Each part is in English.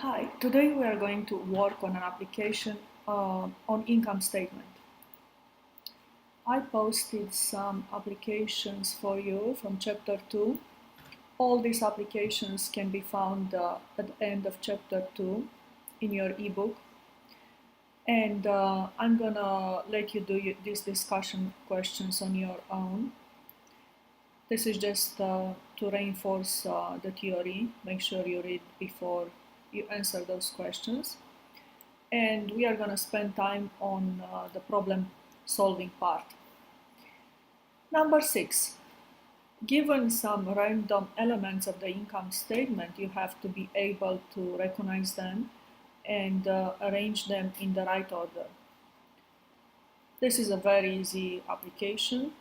Hi, today we are going to work on an application on income statement. I posted some applications for you from chapter 2. All these applications can be found at the end of chapter 2 in your ebook. And I'm gonna let you do these discussion questions on your own. This is just to reinforce the theory. Make sure you read before you answer those questions. And we are going to spend time on the problem solving part. Number 6. Given some random elements of the income statement, you have to be able to recognize them and arrange them in the right order. This is a very easy application.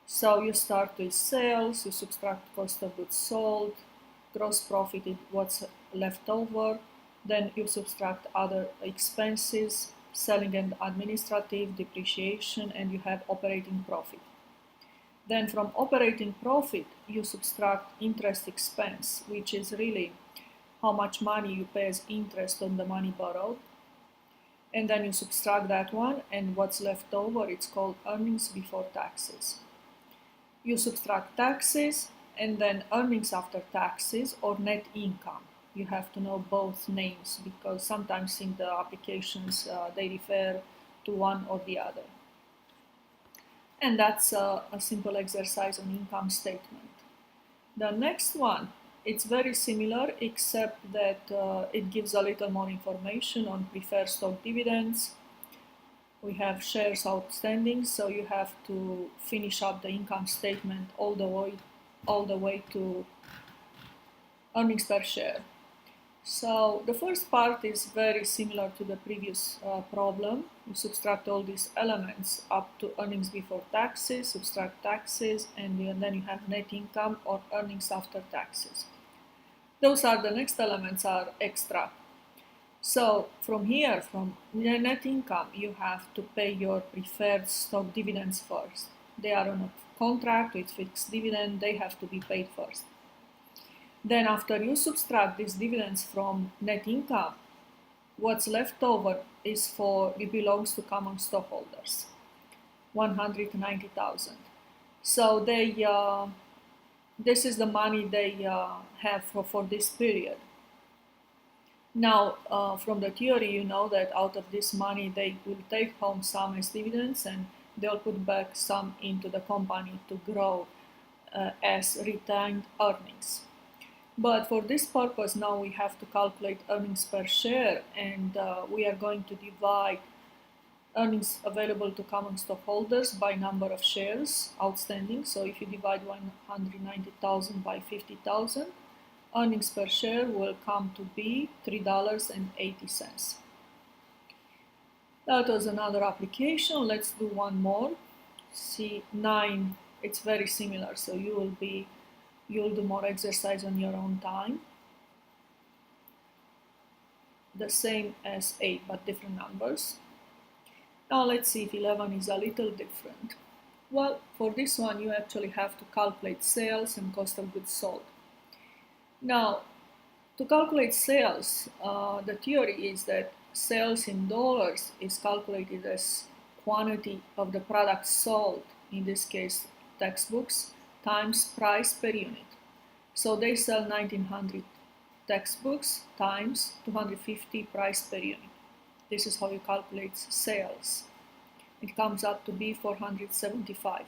So you start with sales, you subtract cost of goods sold, gross profit is what's left over, then you subtract other expenses, selling and administrative, depreciation, and you have operating profit. Then from operating profit, you subtract interest expense, which is really how much money you pay as interest on the money borrowed. And then you subtract that one, and what's left over, it's called earnings before taxes. You subtract taxes and then earnings after taxes or net income. You have to know both names because sometimes in the applications they refer to one or the other. And that's a simple exercise on income statement. The next one, it's very similar except that it gives a little more information on preferred stock dividends. We have shares outstanding, so you have to finish up the income statement all the way to earnings per share. So the first part is very similar to the previous problem. You subtract all these elements up to earnings before taxes, subtract taxes, and then you have net income or earnings after taxes. Those are the next elements are extra. So from here, from net income, you have to pay your preferred stock dividends first. They are on a contract with fixed dividend, they have to be paid first. Then after you subtract these dividends from net income, what's left over it belongs to common stockholders, 190,000. So this is the money they have for this period. Now, from the theory, you know that out of this money, they will take home some as dividends and they'll put back some into the company to grow as retained earnings. But for this purpose, now we have to calculate earnings per share, and we are going to divide earnings available to common stockholders by number of shares outstanding. So if you divide 190,000 by 50,000, earnings per share will come to be $3.80. That was another application. Let's do one more. C9, it's very similar, so you'll do more exercise on your own time. The same as 8, but different numbers. Now let's see if 11 is a little different. Well, for this one, you actually have to calculate sales and cost of goods sold. Now, to calculate sales, the theory is that sales in dollars is calculated as quantity of the product sold, in this case textbooks, times price per unit. So they sell 1900 textbooks times 250 price per unit. This is how you calculate sales. It comes up to be 475.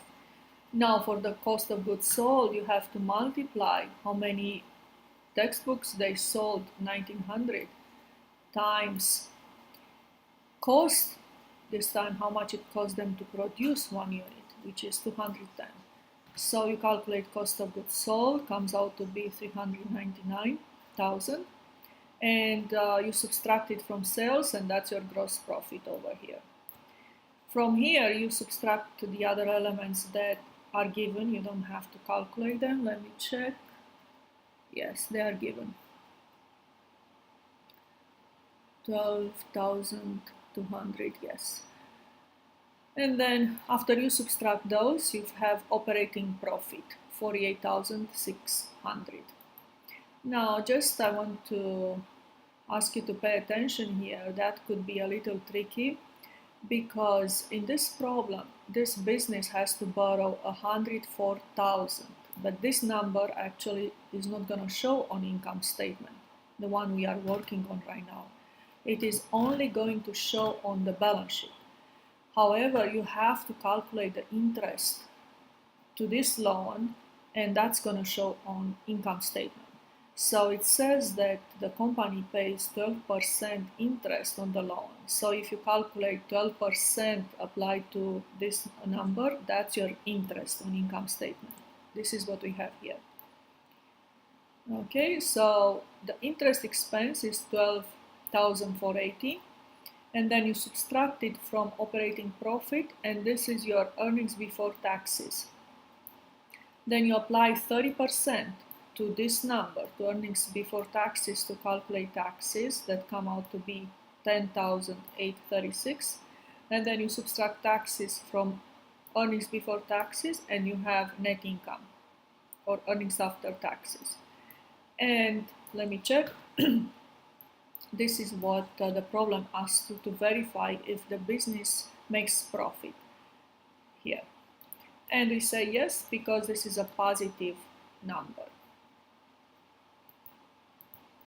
Now for the cost of goods sold, you have to multiply how many textbooks they sold 1900 times cost, this time how much it cost them to produce one unit, which is 210. So you calculate cost of goods sold, comes out to be 399,000, and you subtract it from sales, and that's your gross profit over here. From here, you subtract the other elements that are given. You don't have to calculate them. Let me check. Yes, they are given. 12,200, yes. And then after you subtract those, you have operating profit, 48,600. Now just I want to ask you to pay attention here. That could be a little tricky because in this problem, this business has to borrow 104,000, but this number actually is not going to show on income statement, the one we are working on right now. It is only going to show on the balance sheet. However, you have to calculate the interest to this loan, and that's going to show on income statement. So it says that the company pays 12% interest on the loan. So if you calculate 12% applied to this number, that's your interest on income statement. This is what we have here. Okay, so the interest expense is 12,480, and then you subtract it from operating profit, and this is your earnings before taxes. Then you apply 30% to this number, to earnings before taxes, to calculate taxes that come out to be 10,836, and then you subtract taxes from earnings before taxes, and you have net income or earnings after taxes. And let me check. This is what the problem asks to verify if the business makes profit here. And we say yes, because this is a positive number.